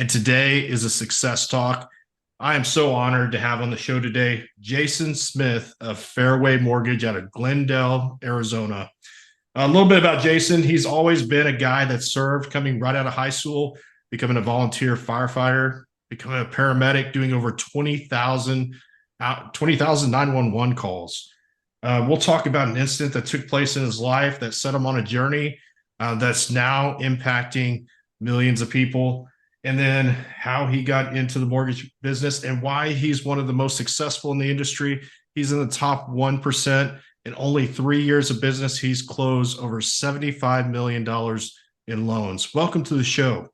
and today is a success talk. I am so honored to have on the show today Jason Smith of Fairway Mortgage out of Glendale, Arizona. A little bit about Jason. He's always been a guy that served coming right out of high school, becoming a volunteer firefighter, becoming a paramedic, doing over 20,000 911 calls. We'll talk about an incident that took place in his life that set him on a journey that's now impacting millions of people, and then how he got into the mortgage business and why he's one of the most successful in the industry. He's in the top 1%. In only 3 years of business, he's closed over $75 million in loans. Welcome to the show.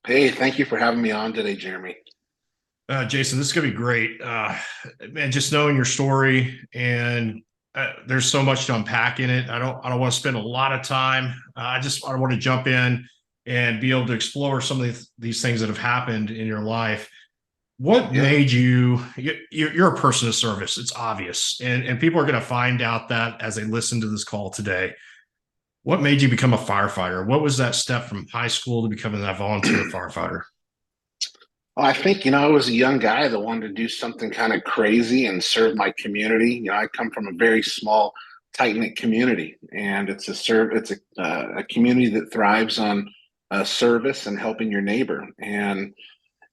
Hey, thank you for having me on today, Jeremy. Jason, this is going to be great. Man, just knowing your story, and there's so much to unpack in it. I don't want to spend a lot of time. I want to jump in and be able to explore some of these things that have happened in your life. What Yeah. made you're a person of service. It's obvious. And people are going to find out that as they listen to this call today. What made you become a firefighter? What was that step from high school to becoming that volunteer firefighter? Well, I think, I was a young guy that wanted to do something kind of crazy and serve my community. I come from a very small, tight-knit community, and it's a community that thrives on service and helping your neighbor. And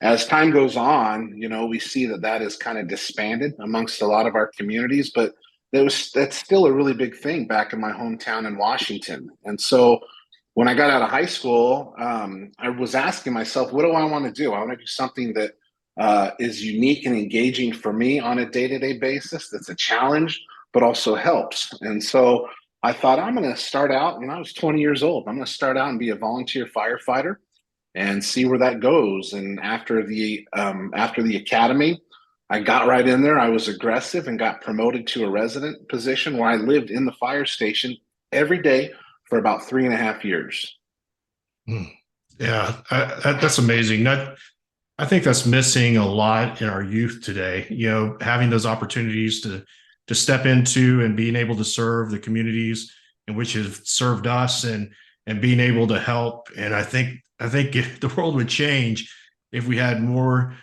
as time goes on, we see that that is kind of disbanded amongst a lot of our communities, but that's still a really big thing back in my hometown in Washington. And so when I got out of high school, I was asking myself, what do I want to do? I want to do something that is unique and engaging for me on a day-to-day basis. That's a challenge, but also helps. And so I thought I'm going to start out. I was 20 years old. I'm going to start out and be a volunteer firefighter and see where that goes. And after the academy, I got right in there. I was aggressive and got promoted to a resident position where I lived in the fire station every day for about 3.5 years. Hmm. Yeah, that's amazing. I think that's missing a lot in our youth today. Having those opportunities to step into and being able to serve the communities in which have served us, and being able to help. And I think if the world would change if we had more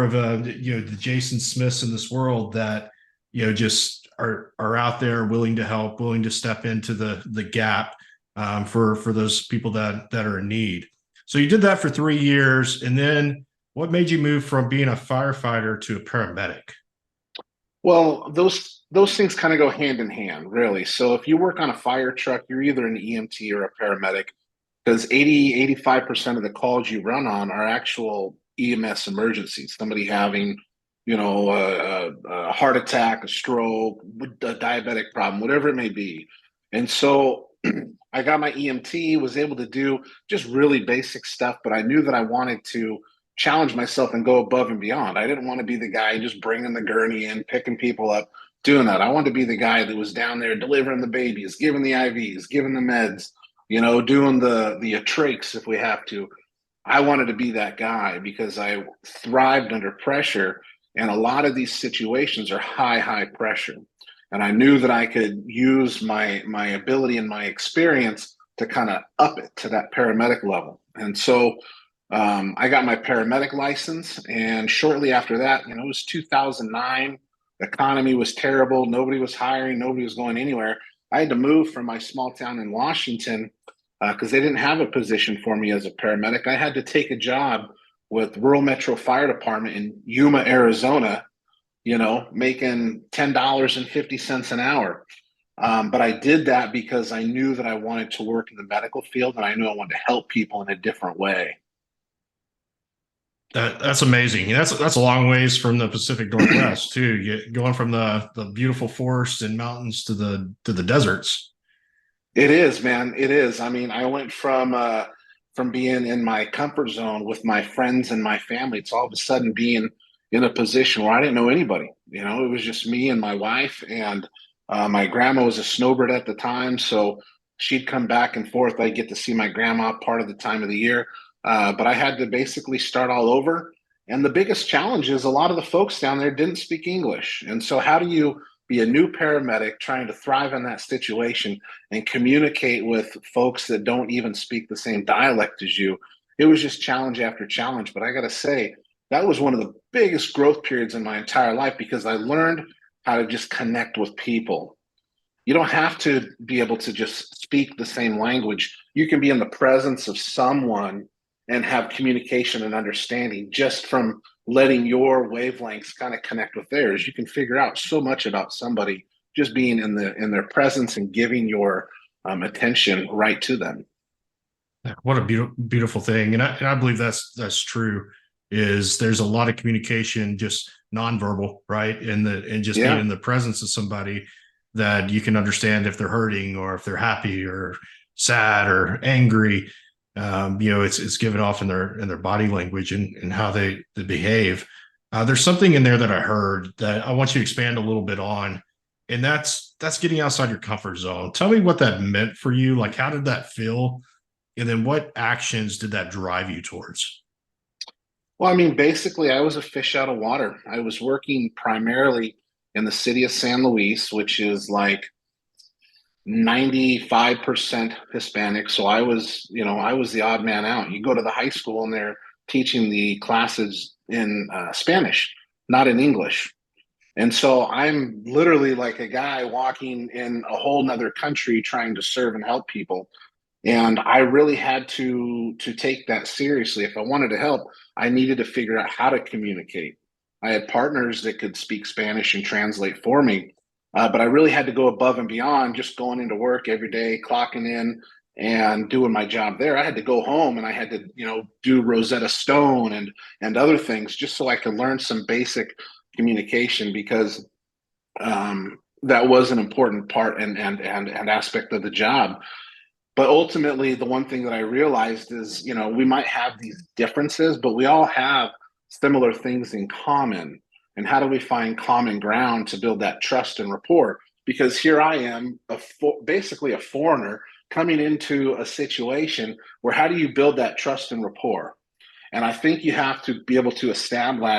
of the Jason Smiths in this world that just are out there willing to help, willing to step into the gap for those people that are in need. So you did that for 3 years, and then what made you move from being a firefighter to a paramedic? Well, those things kind of go hand in hand, really. So if you work on a fire truck, you're either an EMT or a paramedic because 85% of the calls you run on are actual EMS emergencies. Somebody having, a heart attack, a stroke, a diabetic problem, whatever it may be. And so I got my EMT, was able to do just really basic stuff, but I knew that I wanted to challenge myself and go above and beyond. I didn't want to be the guy just bringing the gurney in, picking people up, doing that. I wanted to be the guy that was down there delivering the babies, giving the IVs, giving the meds, doing the trachs if we have to. I wanted to be that guy because I thrived under pressure, and a lot of these situations are high pressure. And I knew that I could use my ability and my experience to kind of up it to that paramedic level. And so I got my paramedic license, and shortly after that, it was 2009. The economy was terrible. Nobody was hiring. Nobody was going anywhere. I had to move from my small town in Washington because they didn't have a position for me as a paramedic. I had to take a job with Rural Metro Fire Department in Yuma, Arizona, making $10.50 an hour. But I did that because I knew that I wanted to work in the medical field, and I knew I wanted to help people in a different way. That's amazing. That's a long ways from the Pacific Northwest too. Going from the beautiful forests and mountains to the deserts. It is, man. It is. I mean, I went from being in my comfort zone with my friends and my family to all of a sudden being in a position where I didn't know anybody. It was just me and my wife, and my grandma was a snowbird at the time, so she'd come back and forth. I get to see my grandma part of the time of the year, but I had to basically start all over. And the biggest challenge is a lot of the folks down there didn't speak English, and so how do you be a new paramedic trying to thrive in that situation and communicate with folks that don't even speak the same dialect as you it was just challenge after challenge. But I got to say, that was one of the biggest growth periods in my entire life because I learned how to just connect with people. You don't have to be able to just speak the same language. You can be in the presence of someone and have communication and understanding just from letting your wavelengths kind of connect with theirs. You can figure out so much about somebody just being in their presence and giving your attention right to them. What a beautiful thing, and I believe that's true. Is there's a lot of communication, just nonverbal, right? And just being Yeah. in the presence of somebody that you can understand if they're hurting or if they're happy or sad or angry. It's given off in their body language and how they behave. There's something in there that I heard that I want you to expand a little bit on, and that's getting outside your comfort zone. Tell me what that meant for you. Like, how did that feel? And then what actions did that drive you towards? Well, I mean, basically, I was a fish out of water. I was working primarily in the city of San Luis, which is like 95% Hispanic. So I was the odd man out. You go to the high school and they're teaching the classes in Spanish, not in English. And so I'm literally like a guy walking in a whole nother country trying to serve and help people. And I really had to take that seriously. If I wanted to help, I needed to figure out how to communicate. I had partners that could speak Spanish and translate for me, but I really had to go above and beyond just going into work every day, clocking in and doing my job there. I had to go home and I had to, do Rosetta Stone and other things just so I could learn some basic communication because that was an important part and aspect of the job. But ultimately, the one thing that I realized is, we might have these differences, but we all have similar things in common. And how do we find common ground to build that trust and rapport? Because here I am, basically a foreigner coming into a situation where how do you build that trust and rapport? And I think you have to be able to establish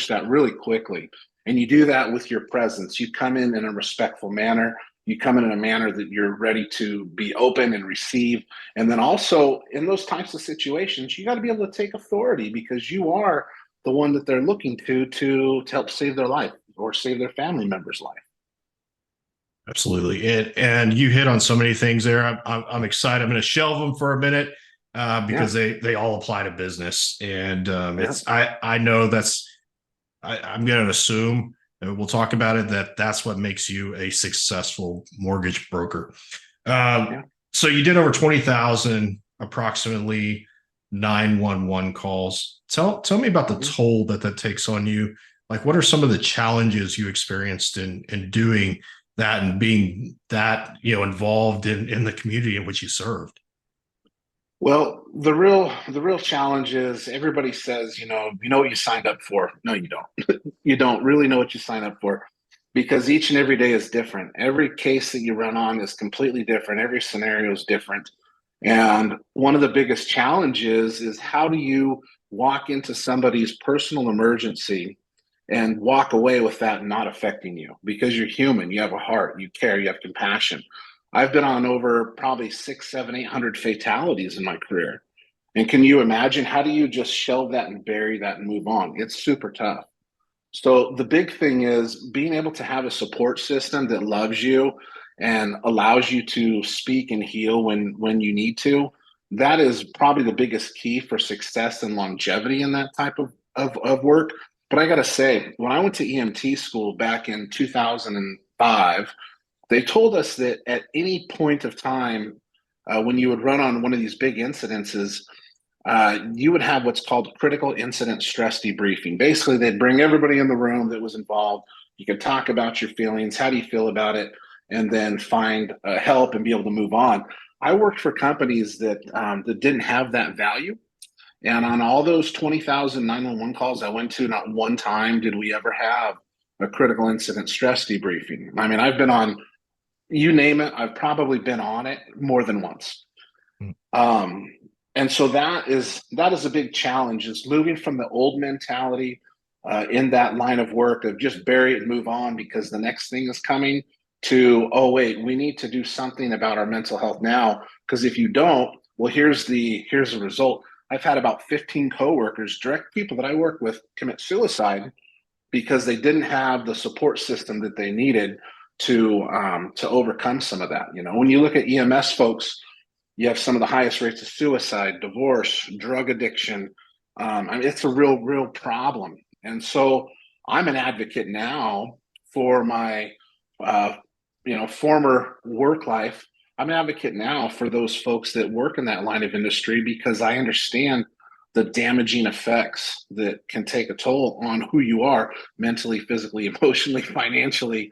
that really quickly. And you do that with your presence. You come in a respectful manner. You come in a manner that you're ready to be open and receive. And then also in those types of situations, you got to be able to take authority because you are the one that they're looking to help save their life or save their family member's life. Absolutely. And you hit on so many things there. I'm excited. I'm going to shelve them for a minute Yeah. because they all apply to business. And Yeah. I know I'm going to assume, and we'll talk about it, that's what makes you a successful mortgage broker. Yeah. So you did over 20,000 approximately 911 calls. Tell me about the Mhm. toll that takes on you. Like, what are some of the challenges you experienced in doing that and being that, involved in the community in which you served? Well, the real challenge is everybody says, you know what you signed up for. No, you don't. You don't really know what you sign up for because each and every day is different. Every case that you run on is completely different. Every scenario is different. And one of the biggest challenges is how do you walk into somebody's personal emergency and walk away with that not affecting you because you're human, you have a heart, you care, you have compassion. I've been on over probably six, seven, 800 fatalities in my career. And can you imagine how do you just shelve that and bury that and move on? It's super tough. So the big thing is being able to have a support system that loves you and allows you to speak and heal when you need to. That is probably the biggest key for success and longevity in that type of work. But I got to say, when I went to EMT school back in 2005, they told us that at any point of time, when you would run on one of these big incidences, you would have what's called critical incident stress debriefing. Basically, they'd bring everybody in the room that was involved. You could talk about your feelings. How do you feel about it? And then find help and be able to move on. I worked for companies that didn't have that value. And on all those 20,000 911 calls I went to, not one time did we ever have a critical incident stress debriefing. I mean, I've been on, you name it, I've probably been on it more than once. Um, and so that is a big challenge is moving from the old mentality in that line of work of just bury it and move on because the next thing is coming to, oh, wait, we need to do something about our mental health now. Because if you don't, Well, here's the result. I've had about 15 coworkers, direct people that I work with, commit suicide because they didn't have the support system that they needed to overcome some of that. You know, when you look at EMS folks, you have some of the highest rates of suicide, divorce, drug addiction. I mean, it's a real problem. And so I'm an advocate now for my, uh, former work life. I'm an advocate now for those folks that work in that line of industry because I understand the damaging effects that can take a toll on who you are mentally, physically, emotionally, financially.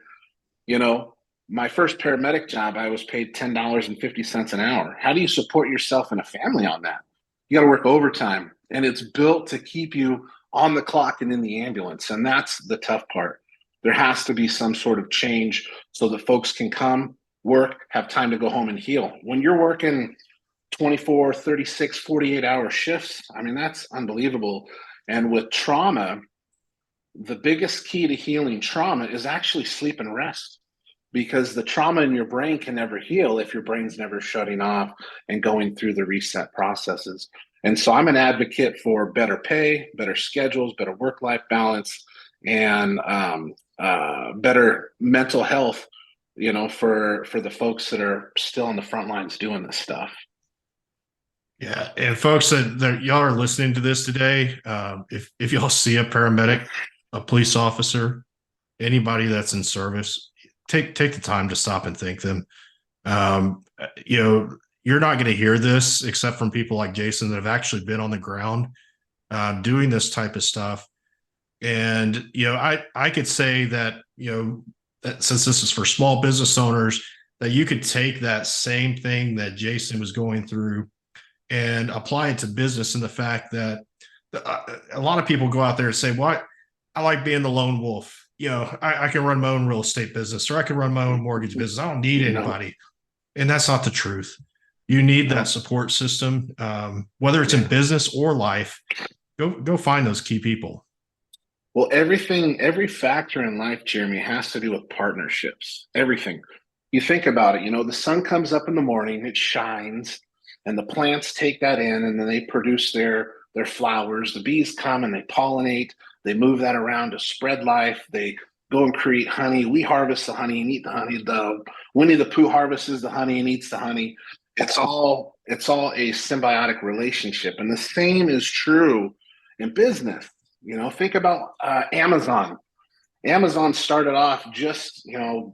You know, my first paramedic job, I was paid $10.50 an hour. How do you support yourself and a family on that? You got to work overtime, and it's built to keep you on the clock and in the ambulance. And that's the tough part. There has to be some sort of change so that folks can come, work, have time to go home and heal. When you're working 24, 36, 48-hour shifts, I mean, that's unbelievable. And with trauma, the biggest key to healing trauma is actually sleep and rest because the trauma in your brain can never heal if your brain's never shutting off and going through the reset processes. And so I'm an advocate for better pay, better schedules, better work life balance, and better mental health, for the folks that are still on the front lines doing this stuff. Yeah, and folks that y'all are listening to this today, if y'all see a paramedic, a police officer, anybody that's in service, take the time to stop and thank them. You know, you're not going to hear this except from people like Jason that have actually been on the ground doing this type of stuff. And I could say that that since this is for small business owners, that you could take that same thing that Jason was going through and apply it to business in the fact that a lot of people go out there and say, "What? I like being the lone wolf. I can run my own real estate business or I can run my own mortgage business. I don't need No, anybody." And that's not the truth. You need that no, support system, whether it's in yeah. business or life. Go find those key people. Well, every factor in life, Jeremy, has to do with partnerships. Everything. You think about it, the sun comes up in the morning, it shines, and the plants take that in, and then they produce their flowers. The bees come and they pollinate, they move that around to spread life. They go and create honey. We harvest the honey and eat the honey. The Winnie the Pooh harvests the honey and eats the honey. It's all a symbiotic relationship. And the same is true in business. Think about Amazon. Amazon started off just,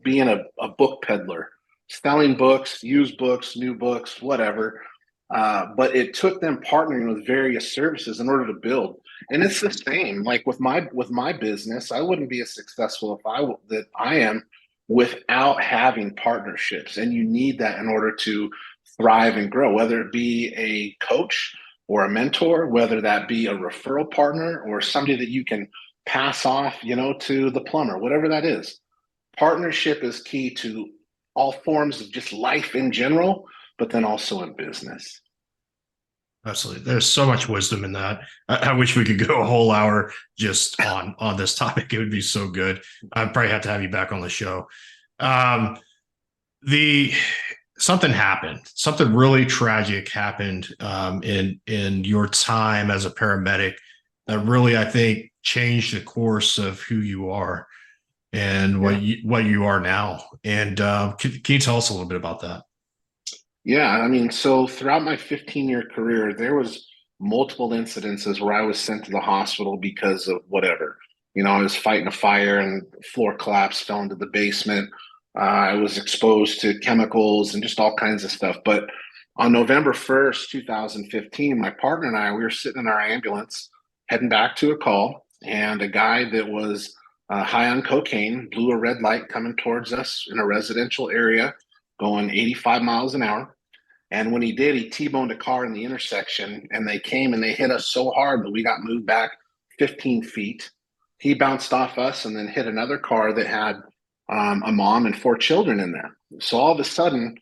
being a book peddler, selling books, used books, new books, whatever. But it took them partnering with various services in order to build. And it's the same. Like with my business, I wouldn't be as successful if I am without having partnerships. And you need that in order to thrive and grow, whether it be a coach or a mentor, whether that be a referral partner or somebody that you can pass off, to the plumber, whatever that is. Partnership is key to all forms of just life in general, but then also in business. Absolutely. There's so much wisdom in that. I wish we could go a whole hour just on this topic. It would be so good. I'd probably have to have you back on the show. Um, the Something happened. Something really tragic happened in your time as a paramedic that really, I think, changed the course of who you are and Yeah. what you are now. And can you tell us a little bit about that? Yeah, I mean, so throughout my 15-year career, there was multiple incidences where I was sent to the hospital because of whatever. I was fighting a fire and floor collapsed, fell into the basement. I was exposed to chemicals and just all kinds of stuff. But on November 1st, 2015, my partner and I, we were sitting in our ambulance heading back to a call, and a guy that was high on cocaine blew a red light coming towards us in a residential area going 85 miles an hour. And when he did, he T-boned a car in the intersection, and they came and they hit us so hard that we got moved back 15 feet. He bounced off us and then hit another car that had a mom and four children in there. So all of a sudden,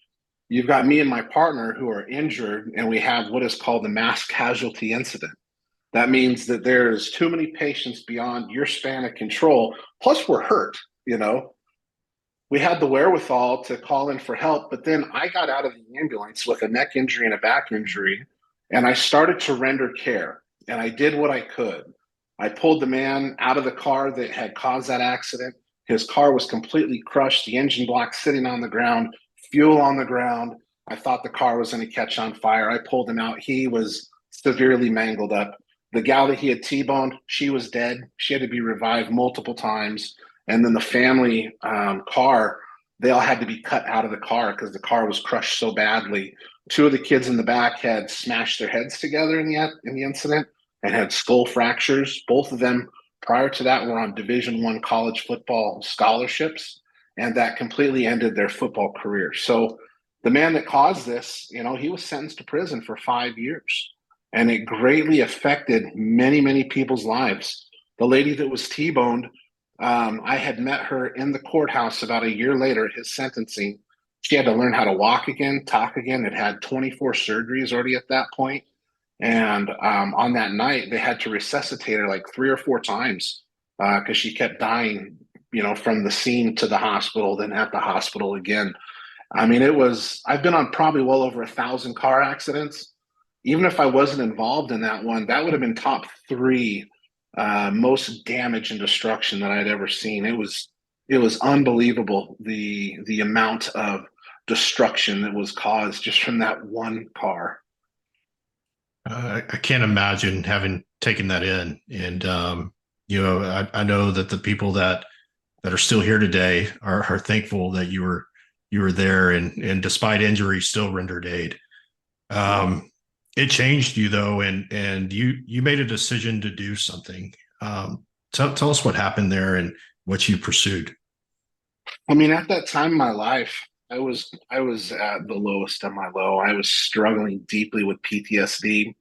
you've got me and my partner who are injured, and we have what is called the mass casualty incident. That means that there's too many patients beyond your span of control. Plus, we're hurt, you know. we had the wherewithal to call in for help, but then I got out of the ambulance with a neck injury and a back injury, and I started to render care. And I did what I could. I pulled the man out of the car that had caused that accident. His car was completely crushed, the engine block sitting on the ground, fuel on the ground. I thought the car was going to catch on fire. I pulled him out. He was severely mangled up. The gal that he had T-boned, she was dead. She had to be revived multiple times. And then the family car, they all had to be cut out of the car because the car was crushed so badly. Two of the kids in the back had smashed their heads together in the incident and had skull fractures. Both of them prior to that were on Division I college football scholarships, and that completely ended their football career. So the man that caused this, he was sentenced to prison for 5 years, and it greatly affected many, many people's lives. The lady that was T-boned, I had met her in the courthouse about a year later at his sentencing. She had to learn how to walk again, talk again. It had 24 surgeries already at that point. And on that night, they had to resuscitate her like 3 or 4 times because she kept dying, from the scene to the hospital, then at the hospital again. I mean, I've been on probably well over 1,000 car accidents. Even if I wasn't involved in that one, that would have been top three most damage and destruction that I'd ever seen. It was unbelievable the amount of destruction that was caused just from that one car. I can't imagine having taken that in. And, I know that the people that are still here today are thankful that you were there and despite injury still rendered aid. It changed you though, and you made a decision to do something. Tell us what happened there and what you pursued. I mean, at that time in my life, I was at the lowest of my low. I was struggling deeply with PTSD.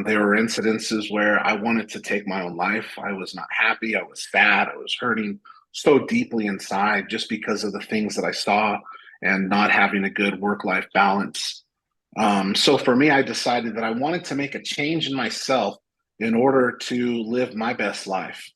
There were incidences where I wanted to take my own life. I was not happy. I was sad. I was hurting so deeply inside just because of the things that I saw and not having a good work-life balance. So for me, I decided that I wanted to make a change in myself in order to live my best life.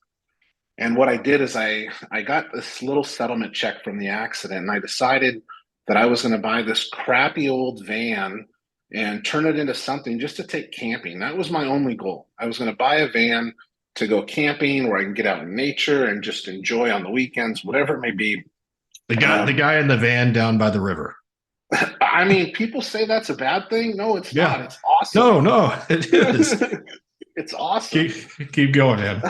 And what I did is I got this little settlement check from the accident, and I decided that I was going to buy this crappy old van and turn it into something just to take camping. That was my only goal. I was going to buy a van to go camping where I can get out in nature and just enjoy on the weekends, whatever it may be. The guy in the van down by the river. I mean, people say that's a bad thing. No, it's not. Yeah. It's awesome. No, it is. It's awesome. Keep going, man.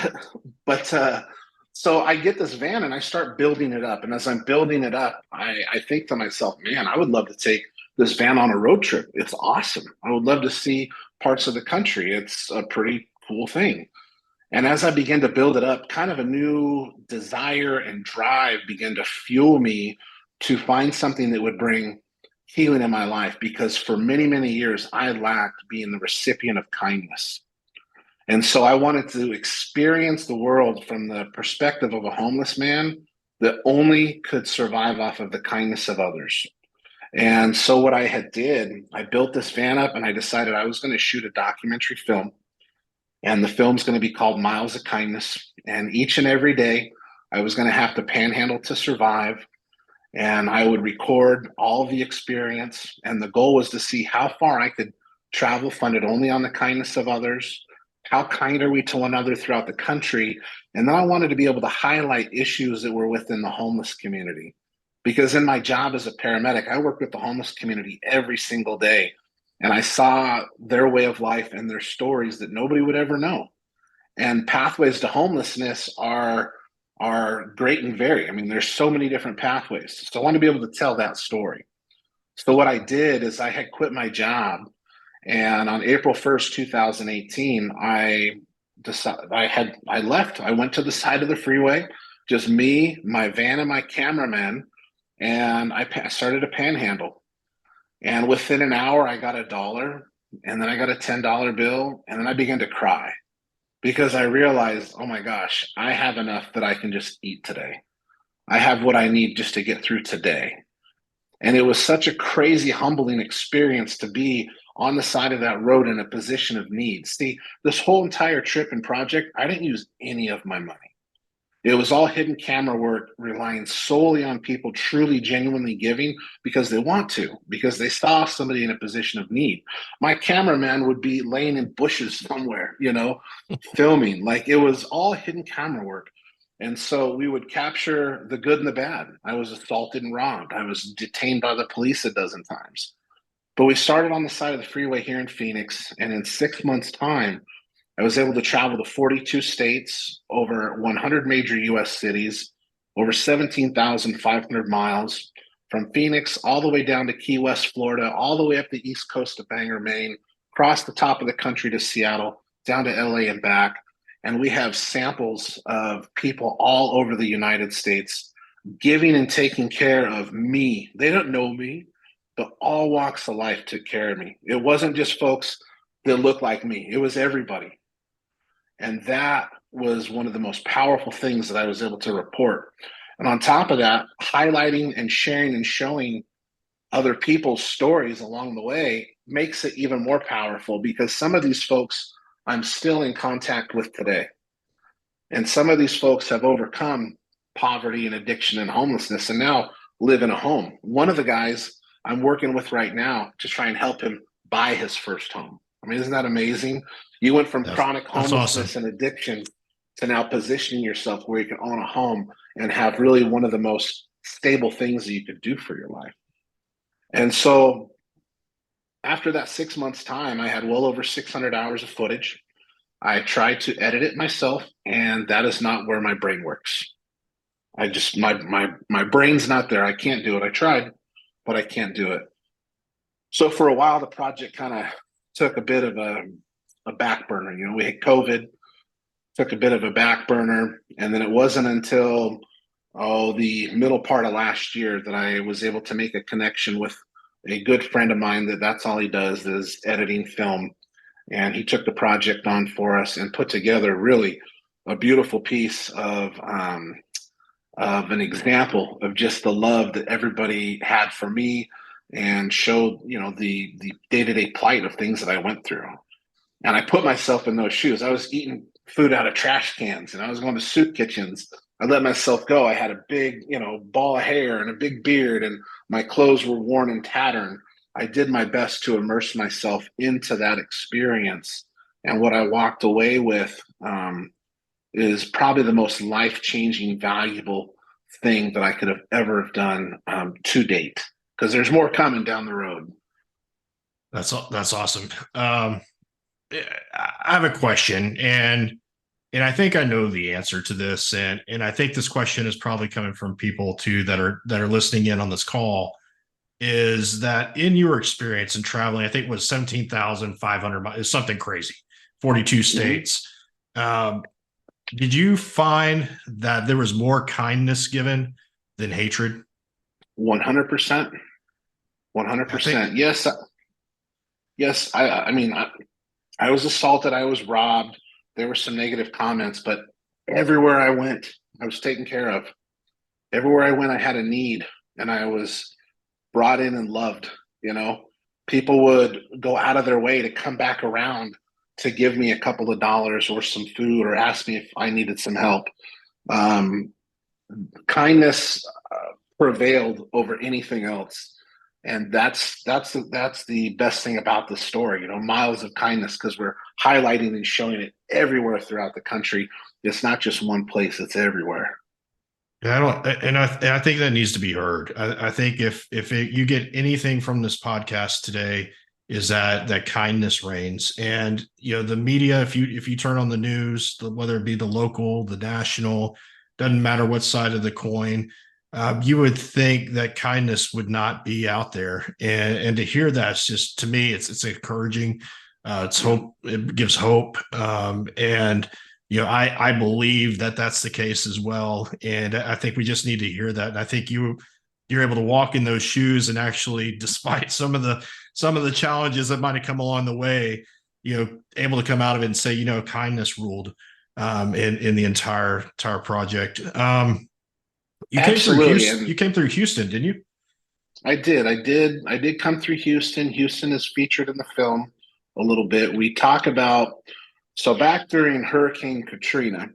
But so I get this van and I start building it up. And as I'm building it up, I think to myself, man, I would love to take this van on a road trip. It's awesome. I would love to see parts of the country. It's a pretty cool thing. And as I began to build it up, kind of a new desire and drive began to fuel me to find something that would bring healing in my life because for many, many years, I lacked being the recipient of kindness. And so I wanted to experience the world from the perspective of a homeless man that only could survive off of the kindness of others. And so what I had did, I built this van up and I decided I was going to shoot a documentary film. And the film's going to be called Miles of Kindness. And each and every day, I was going to have to panhandle to survive. And I would record all of the experience. And the goal was to see how far I could travel funded only on the kindness of others. How kind are we to one another throughout the country? And then I wanted to be able to highlight issues that were within the homeless community. Because in my job as a paramedic, I work with the homeless community every single day. And I saw their way of life and their stories that nobody would ever know. And pathways to homelessness are great and varied. I mean, there's so many different pathways. So I want to be able to tell that story. So what I did is I had quit my job, and on April 1st, 2018, I left. I went to the side of the freeway, just me, my van, and my cameraman, and I started a panhandle. And within an hour, I got $1, and then I got a $10 bill, and then I began to cry because I realized, oh my gosh, I have enough that I can just eat today. I have what I need just to get through today. And it was such a crazy, humbling experience to be on the side of that road in a position of need. See, this whole entire trip and project, I didn't use any of my money. It was all hidden camera work, relying solely on people truly, genuinely giving because they want to, because they saw somebody in a position of need. My cameraman would be laying in bushes somewhere, filming. Like it was all hidden camera work. And so we would capture the good and the bad. I was assaulted and robbed. I was detained by the police a dozen times. But we started on the side of the freeway here in Phoenix. And in 6 months' time, I was able to travel to 42 states, over 100 major US cities, over 17,500 miles from Phoenix all the way down to Key West, Florida, all the way up the east coast of Bangor, Maine, across the top of the country to Seattle, down to LA and back. And we have samples of people all over the United States giving and taking care of me. They don't know me, but all walks of life took care of me. It wasn't just folks that looked like me, it was everybody. And that was one of the most powerful things that I was able to report. And on top of that, highlighting and sharing and showing other people's stories along the way makes it even more powerful because some of these folks I'm still in contact with today. And some of these folks have overcome poverty and addiction and homelessness and now live in a home. One of the guys I'm working with right now to try and help him buy his first home. I mean, isn't that amazing? You went from chronic That's awesome. homelessness and addiction to now positioning yourself where you can own a home and have really one of the most stable things that you could do for your life. And so after that 6 months time, I had well over 600 hours of footage. I tried to edit it myself, and that is not where my brain works. I just my brain's not there. I can't do it. I tried, but I can't do it. So for a while, the project kind of took a bit of a back burner. We hit COVID, took a bit of a back burner, and then it wasn't until the middle part of last year that I was able to make a connection with a good friend of mine that's all he does is editing film. And he took the project on for us and put together really a beautiful piece of an example of just the love that everybody had for me and showed, the day-to-day plight of things that I went through. And I put myself in those shoes. I was eating food out of trash cans and I was going to soup kitchens. I let myself go. I had a big, ball of hair and a big beard, and my clothes were worn and tattered. I did my best to immerse myself into that experience. And what I walked away with is probably the most life-changing, valuable thing that I could have ever have done to date. Because there's more coming down the road. That's awesome. I have a question, and I think I know the answer to this, and I think this question is probably coming from people too that are listening in on this call. Is that in your experience in traveling? I think it was 17,500 miles, is something crazy, 42 states. Mm-hmm. Did you find that there was more kindness given than hatred? 100%. 100%. Yes. Yes. I mean, I was assaulted. I was robbed. There were some negative comments, but everywhere I went, I was taken care of. Everywhere I went, I had a need and I was brought in and loved. People would go out of their way to come back around to give me a couple of dollars or some food or ask me if I needed some help. Kindness prevailed over anything else. And that's the best thing about the story, miles of kindness, because we're highlighting and showing it everywhere throughout the country. It's not just one place; it's everywhere. Yeah, I think that needs to be heard. I think if you get anything from this podcast today, is that kindness reigns, and the media. If you turn on the news, whether it be the local, the national, doesn't matter what side of the coin. You would think that kindness would not be out there, and to hear that's just, to me, it's encouraging. It's hope. It gives hope, and I believe that that's the case as well, and I think we just need to hear that. And I think you're able to walk in those shoes, and actually, despite some of the challenges that might have come along the way, able to come out of it and say, kindness ruled in the entire project. You Absolutely. came through Houston, didn't you? I did come through Houston. Houston is featured in the film a little bit. We talk about, so back during Hurricane Katrina,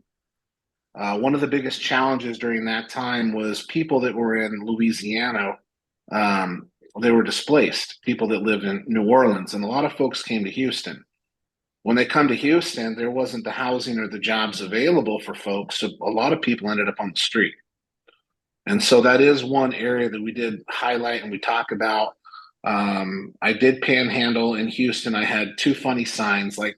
One of the biggest challenges during that time was people that were in Louisiana. Um, they were displaced, people that lived in New Orleans, and a lot of folks came to Houston. When they come to Houston, there wasn't the housing or the jobs available for folks. So a lot of people ended up on the street. And so that is one area that we did highlight and we talk about. I did panhandle in Houston. I had two funny signs. Like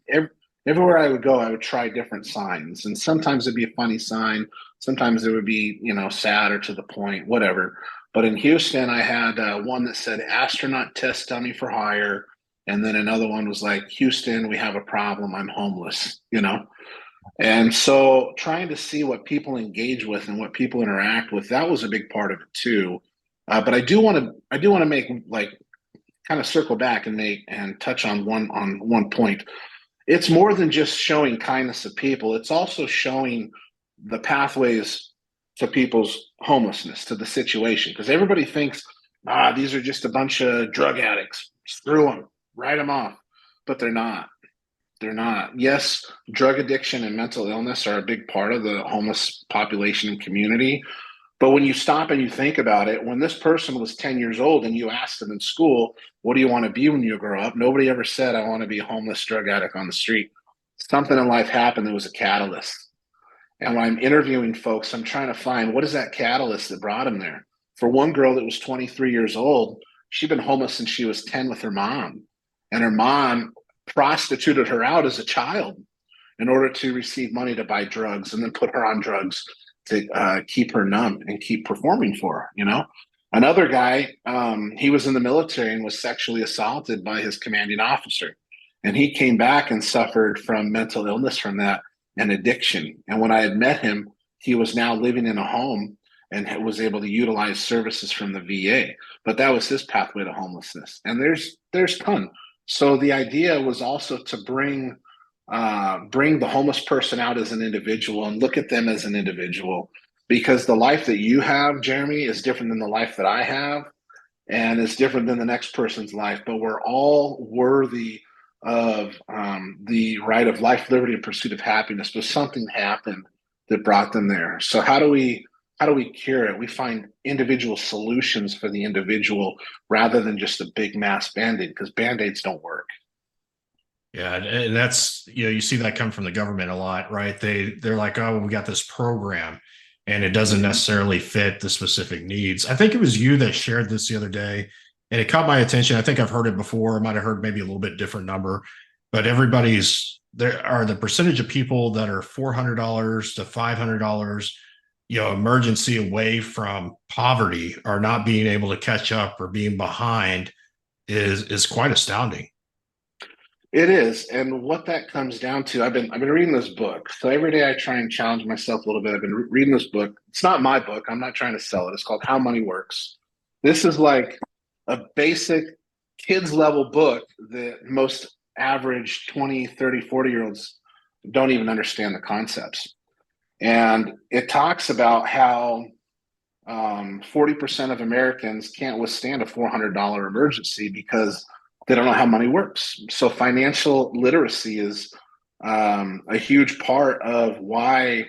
everywhere I would go, I would try different signs. And sometimes it'd be a funny sign. Sometimes it would be, sad or to the point, whatever. But in Houston, I had one that said astronaut test dummy for hire. And then another one was like, Houston, we have a problem. I'm homeless. And so trying to see what people engage with and what people interact with, that was a big part of it too. But I do want to make like kind of circle back and make and touch on one point. It's more than just showing kindness of people. It's also showing the pathways to people's homelessness, to the situation. Because everybody thinks, these are just a bunch of drug addicts. Screw them, write them off. But they're not. They're not. Yes, drug addiction and mental illness are a big part of the homeless population and community. But when you stop and you think about it, when this person was 10 years old and you asked them in school, what do you want to be when you grow up? Nobody ever said, I want to be a homeless drug addict on the street. Something in life happened that was a catalyst. And when I'm interviewing folks, I'm trying to find what is that catalyst that brought them there. For one girl that was 23 years old, she'd been homeless since she was 10 with her mom. And her mom prostituted her out as a child in order to receive money to buy drugs and then put her on drugs to keep her numb and keep performing for her. Another guy, he was in the military and was sexually assaulted by his commanding officer. And he came back and suffered from mental illness from that and addiction. And when I had met him, he was now living in a home and was able to utilize services from the VA. But that was his pathway to homelessness. And there's ton. So the idea was also to bring the homeless person out as an individual and look at them as an individual, because the life that you have, Jeremy, is different than the life that I have, and is different than the next person's life. But we're all worthy of the right of life, liberty, and pursuit of happiness. But something happened that brought them there. So how do we cure it? We find individual solutions for the individual rather than just a big mass band-aid, because band-aids don't work. Yeah, and that's, you see that come from the government a lot, right? They're like, oh, we got this program, and it doesn't Mhm. necessarily fit the specific needs. I think it was you that shared this the other day, and it caught my attention. I think I've heard it before. I might have heard maybe a little bit different number, but there are the percentage of people that are $400 to $500, emergency away from poverty, are not being able to catch up or being behind is quite astounding. It is, and what that comes down to, I've been reading this book. So every day I try and challenge myself a little bit. I've been reading this book. It's not my book. I'm not trying to sell it. It's called How Money Works. This is like a basic kids level book that most average 20, 30, 40 year olds don't even understand the concepts. And it talks about how 40% of Americans can't withstand a $400 emergency because they don't know how money works. So financial literacy is a huge part of why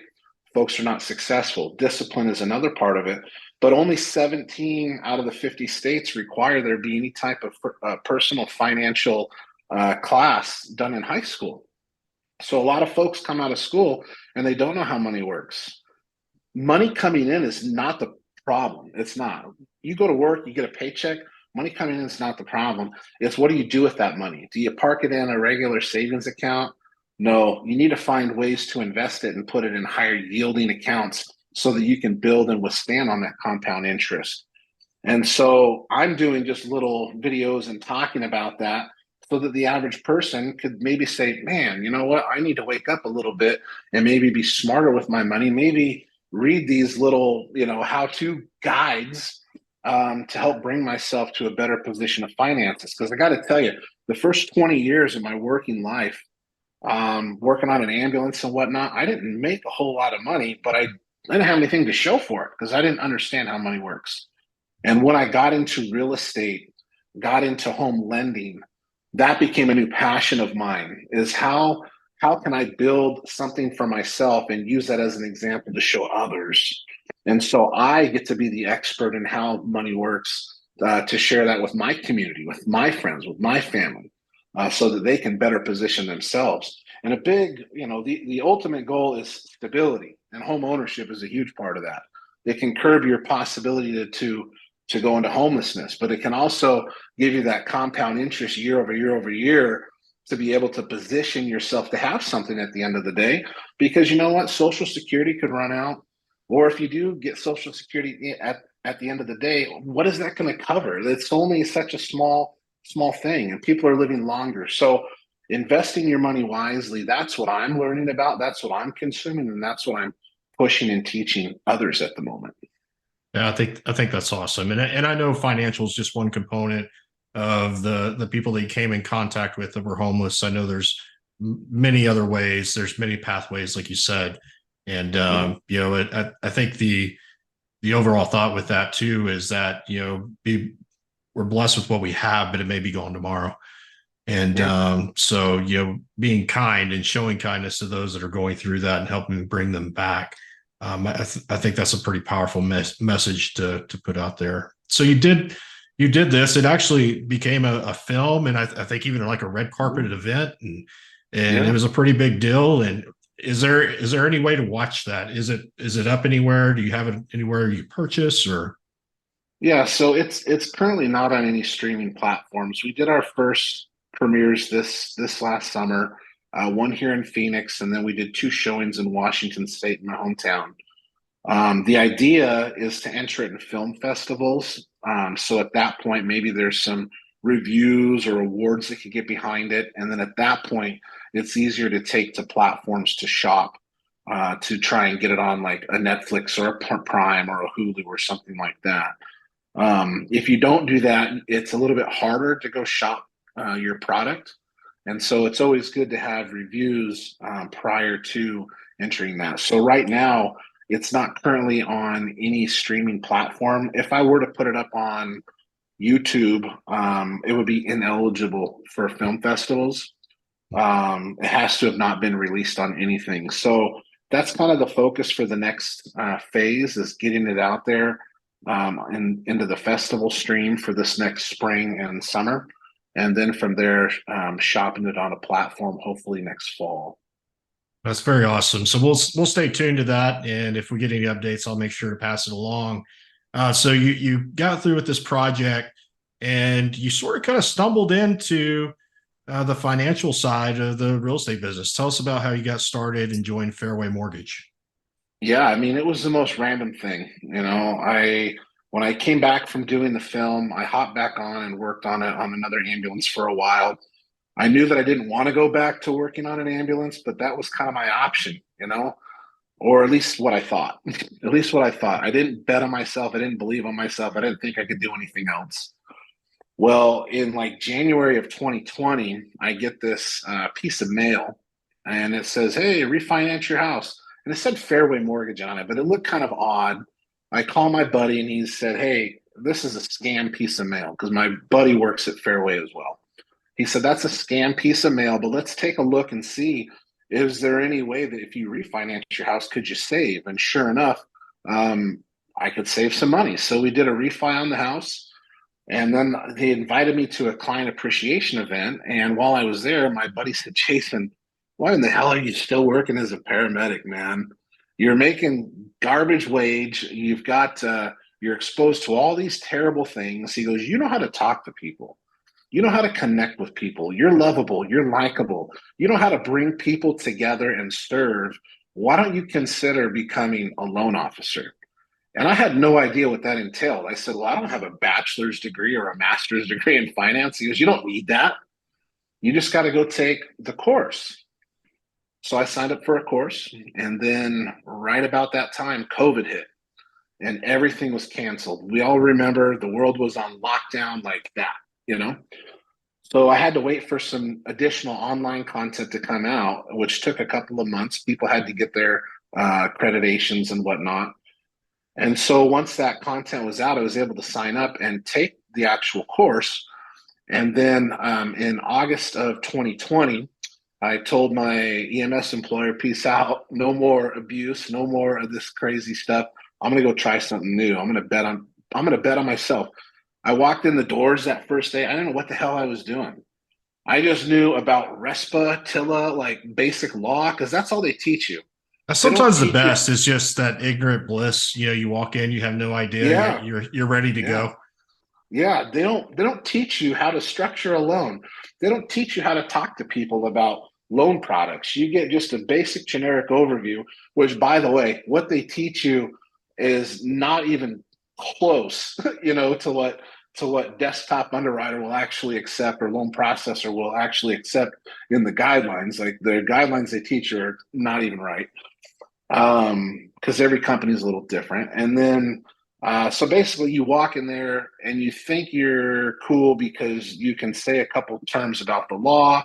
folks are not successful. Discipline is another part of it, but only 17 out of the 50 states require there be any type of personal financial class done in high school. So a lot of folks come out of school and they don't know how money works. Money coming in is not the problem. It's not. You go to work, you get a paycheck. Money coming in is not the problem. It's what do you do with that money? Do you park it in a regular savings account? No, you need to find ways to invest it and put it in higher yielding accounts so that you can build and withstand on that compound interest. And so I'm doing just little videos and talking about that so that the average person could maybe say, man, you know what? I need to wake up a little bit and maybe be smarter with my money. Maybe read these little, how to guides to help bring myself to a better position of finances. Because I got to tell you, the first 20 years of my working life, working on an ambulance and whatnot, I didn't make a whole lot of money, but I didn't have anything to show for it because I didn't understand how money works. And when I got into real estate, got into home lending, that became a new passion of mine, is how how can I build something for myself and use that as an example to show others? And so I get to be the expert in how money works, to share that with my community, with my friends, with my family, so that they can better position themselves. And a big, the ultimate goal is stability, and home ownership is a huge part of that. It can curb your possibility to go into homelessness, but it can also give you that compound interest year over year over year to be able to position yourself to have something at the end of the day. Because you know what? Social Security could run out. Or if you do get Social Security at the end of the day, what is that going to cover? It's only such a small thing, and people are living longer. So investing your money wisely, that's what I'm learning about. That's what I'm consuming, and that's what I'm pushing and teaching others at the moment. Yeah, I think that's awesome, and I know financial is just one component of the people that you came in contact with that were homeless. I know there's many other ways. There's many pathways, like you said, and Mhm. I think the overall thought with that too is that we're blessed with what we have, but it may be gone tomorrow. And Yeah. so, being kind and showing kindness to those that are going through that and helping bring them back. I think that's a pretty powerful message to put out there. So you did this. It actually became a film, and I think even like a red carpeted Mhm. event, and it Yeah. was a pretty big deal. And is there any way to watch that? Is it up anywhere? Do you have it anywhere you purchase or? Yeah, so it's currently not on any streaming platforms. We did our first premieres this last summer, one here in Phoenix, and then we did two showings in Washington State, in my hometown. The idea is to enter it in film festivals. So at that point, maybe there's some reviews or awards that could get behind it, and then at that point, it's easier to take to platforms to shop, to try and get it on like a Netflix or a Prime or a Hulu or something like that. If you don't do that, it's a little bit harder to go shop your product. And so it's always good to have reviews prior to entering that. So right now, it's not currently on any streaming platform. If I were to put it up on YouTube, it would be ineligible for film festivals. It has to have not been released on anything. So that's kind of the focus for the next phase, is getting it out there, and into the festival stream for this next spring and summer. And then from there, shopping it on a platform, hopefully next fall. That's very awesome. So we'll stay tuned to that, and if we get any updates, I'll make sure to pass it along. So you got through with this project, and you sort of kind of stumbled into the financial side of the real estate business. Tell us about how you got started and joined Fairway Mortgage. Yeah, I mean, it was the most random thing. I when I came back from doing the film, I hopped back on and worked on another ambulance for a while. I knew that I didn't want to go back to working on an ambulance, but that was kind of my option, or at least what I thought. At least what I thought. I didn't bet on myself. I didn't believe on myself. I didn't think I could do anything else. Well, in like January of 2020, I get this piece of mail, and it says, "Hey, refinance your house." And it said Fairway Mortgage on it, but it looked kind of odd. I call my buddy, and he said, "Hey, this is a scam piece of mail," because my buddy works at Fairway as well. He said, "That's a scam piece of mail, but let's take a look and see, is there any way that if you refinance your house, could you save?" And sure enough, um, I could save some money. So we did a refi on the house. And then they invited me to a client appreciation event. And while I was there, my buddy said, "Jason, why in the hell are you still working as a paramedic, man? You're making garbage wage. You're exposed to all these terrible things." He goes, "You know how to talk to people. You know how to connect with people. You're lovable. You're likable. You know how to bring people together and serve. Why don't you consider becoming a loan officer?" And I had no idea what that entailed. I said, "Well, I don't have a bachelor's degree or a master's degree in finance." He goes, "You don't need that. You just got to go take the course." So I signed up for a course. And then right about that time, COVID hit and everything was canceled. We all remember the world was on lockdown like that, you know? So I had to wait for some additional online content to come out, which took a couple of months. People had to get their accreditations and whatnot. And so once that content was out, I was able to sign up and take the actual course. And then in August of 2020, I told my EMS employer, peace out, no more abuse, no more of this crazy stuff. I'm gonna go try something new. I'm gonna bet on myself. I walked in the doors that first day. I didn't know what the hell I was doing. I just knew about RESPA, TILA, like basic law, because that's all they teach you. They don't Sometimes the teach you. best is just that ignorant bliss. You walk in, you have no idea, Yeah, you're ready to yeah. go. Yeah, they don't teach you how to structure a loan. They don't teach you how to talk to people about loan products. You get just a basic generic overview, which by the way, what they teach you is not even close, to what desktop underwriter will actually accept or loan processor will actually accept in the guidelines. Like the guidelines they teach you are not even right, because every company is a little different. And then, so basically, you walk in there and you think you're cool because you can say a couple terms about the law,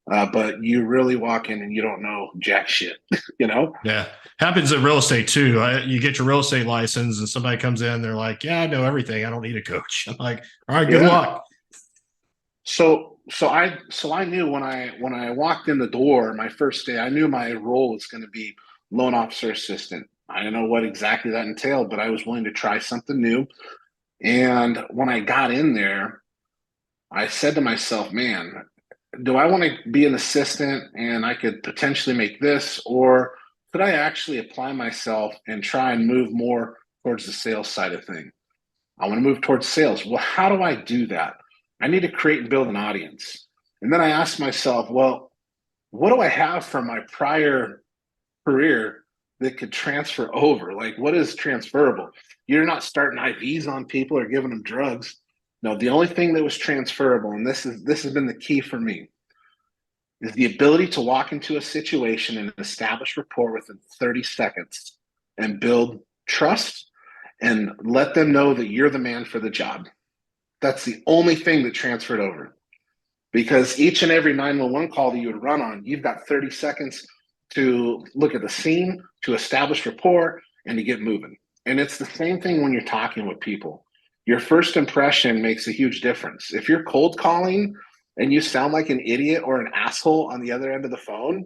but you really walk in and you don't know jack shit, you know? Yeah. Happens in real estate too. You get your real estate license and somebody comes in, they're like, yeah, I know everything. I don't need a coach. I'm like, all right, good Yeah. luck. So I knew when I walked in the door my first day, I knew my role was going to be loan officer assistant. I didn't know what exactly that entailed, but I was willing to try something new. And when I got in there, I said to myself, man, do I want to be an assistant and I could potentially make this, or could I actually apply myself and try and move more towards the sales side of things? I want to move towards sales. Well, how do I do that? I need to create and build an audience. And then I asked myself, well, what do I have from my prior career that could transfer over? Like, what is transferable? You're not starting IVs on people or giving them drugs. No, the only thing that was transferable, and this has been the key for me, is the ability to walk into a situation and establish rapport within 30 seconds and build trust and let them know that you're the man for the job. That's the only thing that transferred over, because each and every 911 call that you would run on, you've got 30 seconds to look at the scene, to establish rapport, and to get moving. And it's the same thing when you're talking with people. Your first impression makes a huge difference. If you're cold calling and you sound like an idiot or an asshole on the other end of the phone,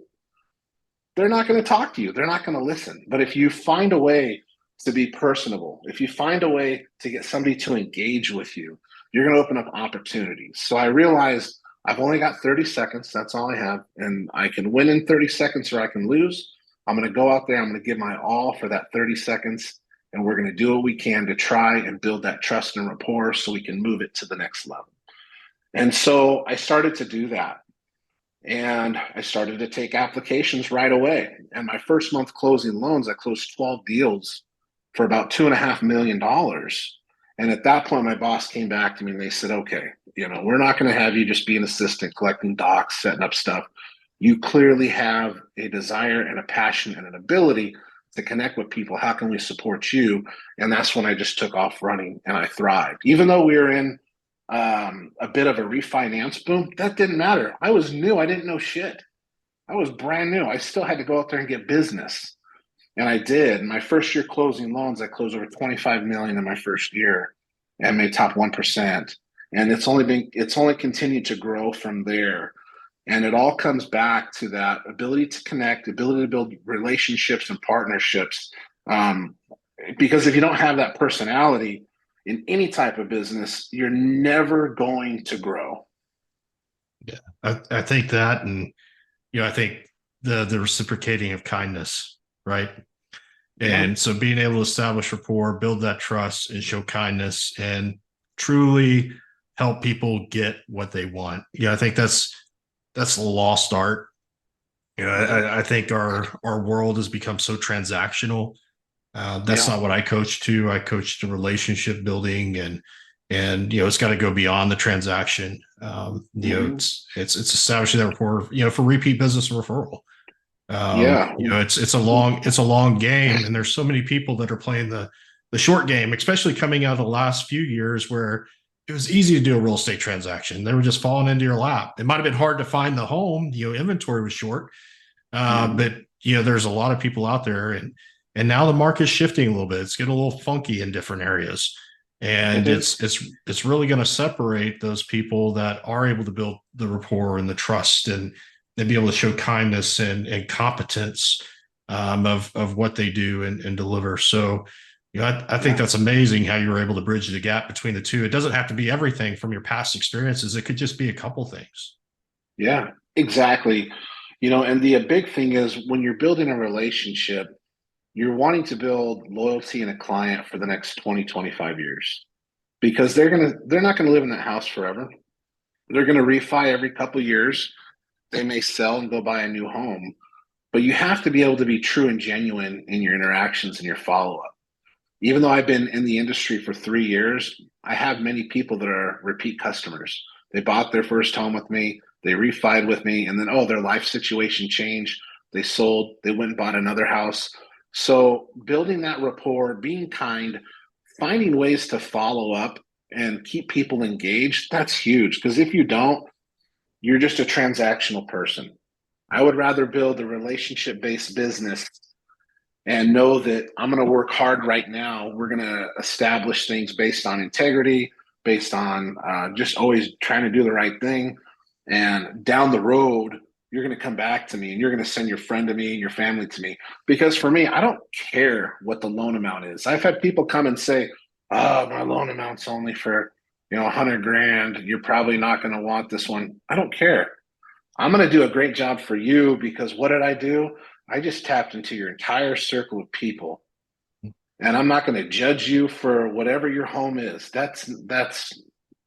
they're not going to talk to you. They're not going to listen. But if you find a way to be personable, if you find a way to get somebody to engage with you, you're going to open up opportunities. So I realized I've only got 30 seconds. That's all I have. And I can win in 30 seconds or I can lose. I'm going to go out there. I'm going to give my all for that 30 seconds. And we're going to do what we can to try and build that trust and rapport so we can move it to the next level. And so I started to do that. And I started to take applications right away. And my first month closing loans, I closed 12 deals for about $2.5 million. And at that point, my boss came back to me and they said, okay, we're not going to have you just be an assistant collecting docs, setting up stuff. You clearly have a desire and a passion and an ability to connect with people. How can we support you? And that's when I just took off running and I thrived. Even though we were in a bit of a refinance boom, that didn't matter. I was new. I didn't know shit. I was brand new. I still had to go out there and get business. And I did. My first year closing loans, I closed over 25 million in my first year and made top 1%. And it's only continued to grow from there. And it all comes back to that ability to connect, ability to build relationships and partnerships. Um, because if you don't have that personality in any type of business, you're never going to grow. Yeah. I think that, and, I think the reciprocating of kindness, right? Yeah. And so being able to establish rapport, build that trust and show kindness and truly help people get what they want. I think that's a lost art. Mm-hmm. I think our world has become so transactional. That's Yeah. not what I coach to. I coach to relationship building, and it's got to go beyond the transaction. Mm-hmm. It's establishing that rapport. For repeat business and referral. Yeah. It's a long game, and there's so many people that are playing the short game, especially coming out of the last few years where it was easy to do a real estate transaction. They were just falling into your lap. It might have been hard to find the home. Inventory was short, Mm-hmm. but there's a lot of people out there, and now the market's shifting a little bit. It's getting a little funky in different areas, It and is. it's really going to separate those people that are able to build the rapport and the trust and be able to show kindness and competence of what they do and deliver. So, I think Yeah. that's amazing how you were able to bridge the gap between the two. It doesn't have to be everything from your past experiences. It could just be a couple things. Yeah, exactly. And the big thing is when you're building a relationship, you're wanting to build loyalty in a client for the next 20, 25 years because they're not going to live in that house forever. They're going to refi every couple of years. They may sell and go buy a new home, but you have to be able to be true and genuine in your interactions and your follow-up. Even though I've been in the industry for 3 years, I have many people that are repeat customers. They bought their first home with me, they refied with me, and then, oh, their life situation changed. They sold, they went and bought another house. So, building that rapport, being kind, finding ways to follow up and keep people engaged, that's huge. Because if you don't, you're just a transactional person. I would rather build a relationship based business and know that I'm going to work hard right now. We're going to establish things based on integrity, based on just always trying to do the right thing. And down the road, you're going to come back to me and you're going to send your friend to me and your family to me. Because for me, I don't care what the loan amount is. I've had people come and say, oh, my loan amount's only for, 100 grand. You're probably not going to want this one. I don't care. I'm going to do a great job for you because what did I do? I just tapped into your entire circle of people, and I'm not going to judge you for whatever your home is. That's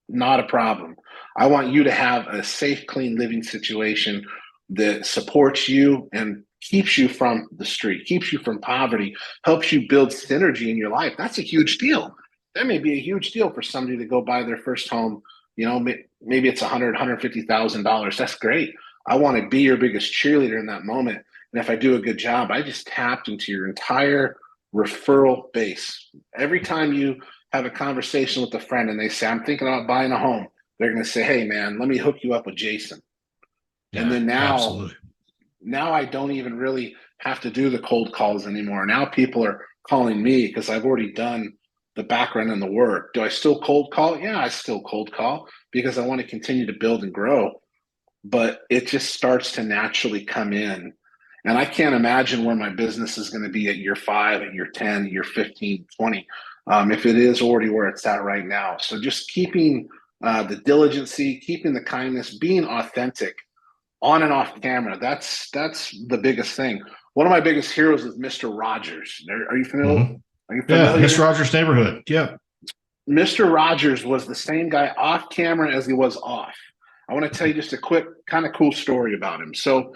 not a problem. I want you to have a safe, clean living situation that supports you and keeps you from the street, keeps you from poverty, helps you build synergy in your life. That's a huge deal. That may be a huge deal for somebody to go buy their first home. Maybe it's $150,000. That's great. I want to be your biggest cheerleader in that moment. And if I do a good job, I just tapped into your entire referral base. Every time you have a conversation with a friend and they say, I'm thinking about buying a home, they're going to say, hey, man, let me hook you up with Jason. And Yeah, then now, absolutely. now I don't even really have to do the cold calls anymore. Now people are calling me because I've already done the background and the work. Do I still cold call? Yeah, I still cold call because I want to continue to build and grow. But it just starts to naturally come in. And I can't imagine where my business is going to be at year 5, at year 10, year 15, 20, if it is already where it's at right now. So just keeping the diligency, keeping the kindness, being authentic on and off camera. That's the biggest thing. One of my biggest heroes is Mr. Rogers. Are you familiar? Hmm. Are you Yeah, Mr. familiar? Rogers' Neighborhood. Yeah. Mr. Rogers was the same guy off camera as he was off. I want to tell you just a quick kind of cool story about him. So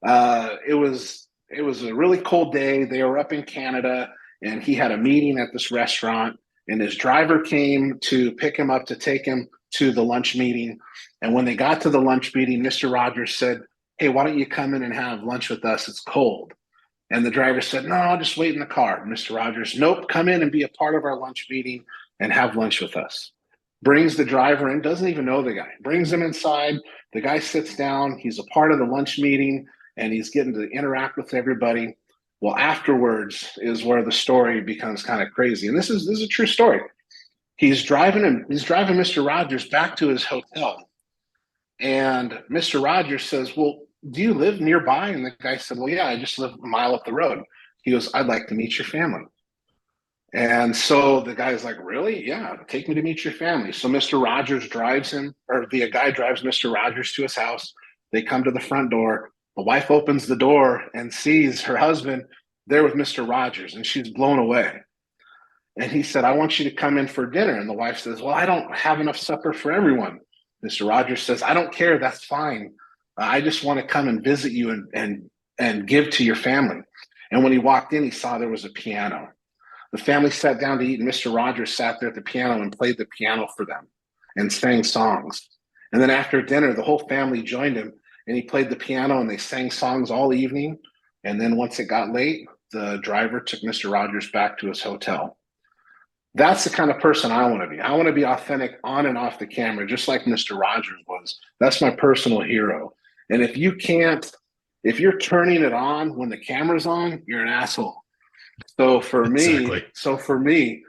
it was a really cold day. They were up in Canada, and he had a meeting at this restaurant. And his driver came to pick him up to take him to the lunch meeting. And when they got to the lunch meeting, Mr. Rogers said, "Hey, why don't you come in and have lunch with us? It's cold." And the driver said, "No, I'll just wait in the car." Mr. Rogers, "Nope, come in and be a part of our lunch meeting and have lunch with us." Brings the driver in, doesn't even know the guy, brings him inside. The guy sits down. He's a part of the lunch meeting and he's getting to interact with everybody. Well, afterwards is where the story becomes kind of crazy. And this is a true story. He's driving Mr. Rogers back to his hotel. And Mr. Rogers says, "Well, do you live nearby?" And the guy said, "Well, yeah, I just live a mile up the road." He goes, "I'd like to meet your family." And so the guy's like, "Really? Yeah, take me to meet your family." So Mr. Rogers drives him, or the guy drives Mr. Rogers to his house. They come to the front door. The wife opens the door and sees her husband there with Mr. Rogers, and she's blown away. And he said, "I want you to come in for dinner." And the wife says, "Well, I don't have enough supper for everyone." Mr. Rogers says, "I don't care. That's fine. I just want to come and visit you and give to your family." And when he walked in, he saw there was a piano. The family sat down to eat, and Mr. Rogers sat there at the piano and played the piano for them and sang songs. And then after dinner, the whole family joined him and he played the piano and they sang songs all evening. And then once it got late, the driver took Mr. Rogers back to his hotel. That's the kind of person I want to be. I want to be authentic on and off the camera, just like Mr. Rogers was. That's my personal hero. And if you're turning it on when the camera's on, you're an asshole. So for me, Exactly. so for me,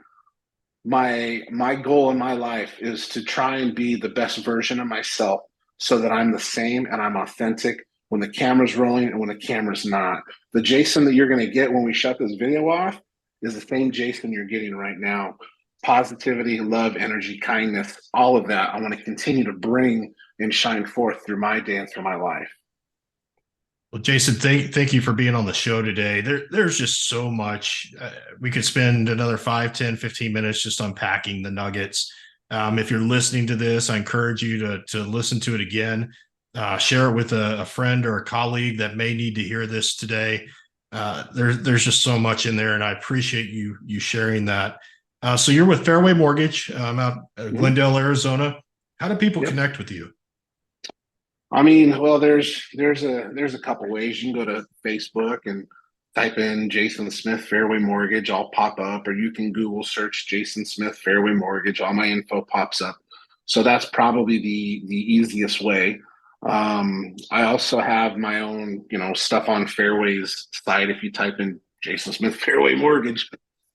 my goal in my life is to try and be the best version of myself so that I'm the same and I'm authentic when the camera's rolling and when the camera's not. The Jason that you're going to get when we shut this video off is the same Jason you're getting right now. Positivity, love, energy, kindness, all of that. I want to continue to bring and shine forth through my day and through my life. Well, Jason, thank you for being on the show today. There's just so much. We could spend another 5, 10, 15 minutes just unpacking the nuggets. If you're listening to this, I encourage you to listen to it again. Share it with a friend or a colleague that may need to hear this today. There's just so much in there, and I appreciate you sharing that. So you're with Fairway Mortgage out of Glendale, Arizona. How do people Yep. connect with you? I mean, well, there's a couple ways. You can go to Facebook and type in Jason Smith Fairway Mortgage, I'll pop up, or you can Google search Jason Smith Fairway Mortgage, all my info pops up. So that's probably the easiest way. I also have my own, stuff on Fairway's site. If you type in Jason Smith Fairway Mortgage,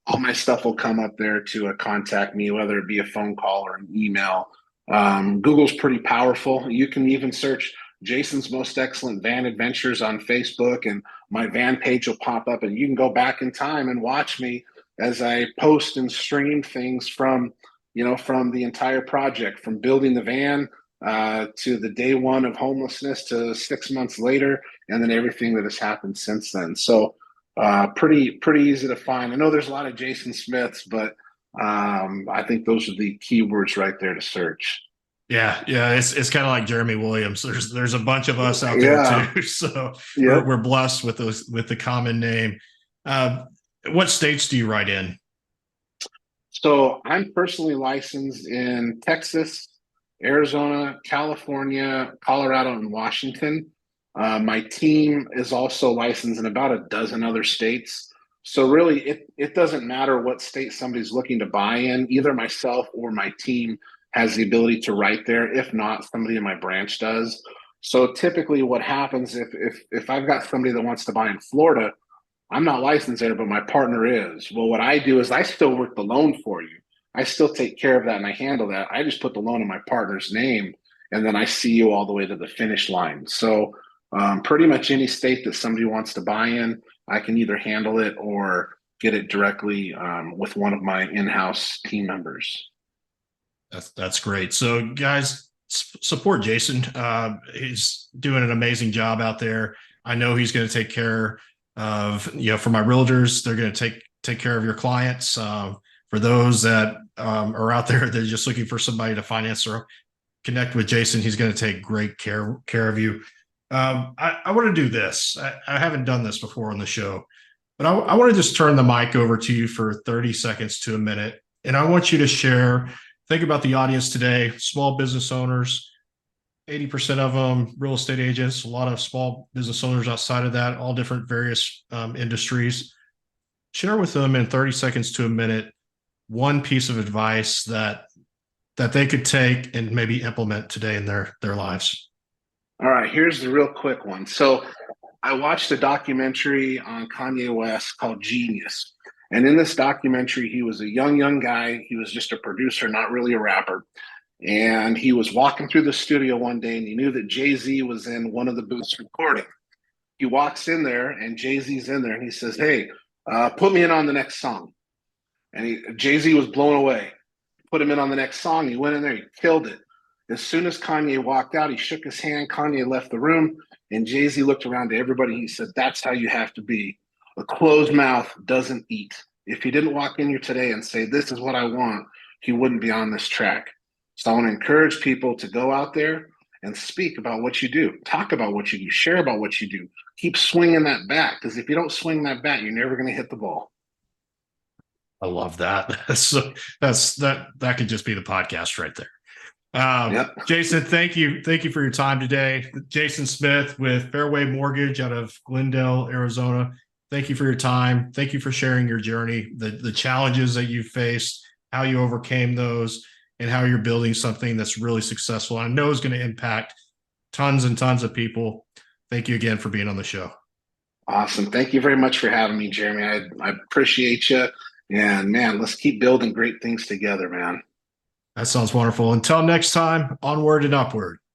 all my stuff will come up there to contact me, whether it be a phone call or an email. Google's pretty powerful. You can even search Jason's Most Excellent Van Adventures on Facebook, and my van page will pop up, and you can go back in time and watch me as I post and stream things from the entire project, from building the van to the day one of homelessness to 6 months later, and then everything that has happened since then. So pretty easy to find. I know there's a lot of Jason Smiths, but I think those are the keywords right there to search. Yeah, it's kind of like Jeremy Williams. There's a bunch of us out there Yeah. too, so Yep. we're blessed with the common name. Uh, what states do you write in? So I'm personally licensed in Texas, Arizona, California, Colorado, and Washington. My team is also licensed in about a dozen other states. So really, it doesn't matter what state somebody's looking to buy in. Either myself or my team has the ability to write there. If not, somebody in my branch does. So typically, what happens if I've got somebody that wants to buy in Florida, I'm not licensed there, but my partner is. Well, what I do is I still work the loan for you. I still take care of that and I handle that. I just put the loan in my partner's name, and then I see you all the way to the finish line. So, pretty much any state that somebody wants to buy in, I can either handle it or get it directly with one of my in-house team members. That's great. So, guys, support Jason. He's doing an amazing job out there. I know he's going to take care of, for my realtors, they're going to take care of your clients. For those that are out there, they're just looking for somebody to finance or connect with Jason. He's going to take great care of you. I want to do this. I haven't done this before on the show, but I want to just turn the mic over to you for 30 seconds to a minute. And I want you to share, think about the audience today, small business owners, 80% of them real estate agents, a lot of small business owners outside of that, all different various industries. Share with them in 30 seconds to a minute one piece of advice that they could take and maybe implement today in their lives. All right, here's the real quick one. So I watched a documentary on Kanye West called Genius. And in this documentary, he was a young guy. He was just a producer, not really a rapper. And he was walking through the studio one day and he knew that Jay-Z was in one of the booths recording. He walks in there and Jay-Z's in there and he says, "Hey, put me in on the next song." And Jay-Z was blown away. Put him in on the next song. He went in there, he killed it. As soon as Kanye walked out, he shook his hand. Kanye left the room, and Jay-Z looked around to everybody. He said, "That's how you have to be. A closed mouth doesn't eat." If he didn't walk in here today and say, "This is what I want," he wouldn't be on this track. So I want to encourage people to go out there and speak about what you do, talk about what you do, share about what you do. Keep swinging that bat, because if you don't swing that bat, you're never going to hit the ball. I love that. So that could just be the podcast right there. Yep. Jason, thank you for your time today. Jason Smith with Fairway Mortgage out of Glendale, Arizona. Thank you for your time. Thank you for sharing your journey, the challenges that you faced, how you overcame those, and how you're building something that's really successful. I know is going to impact tons and tons of people. Thank you again for being on the show. Awesome. Thank you very much for having me, Jeremy. I appreciate you. And man, let's keep building great things together, man. That sounds wonderful. Until next time, onward and upward.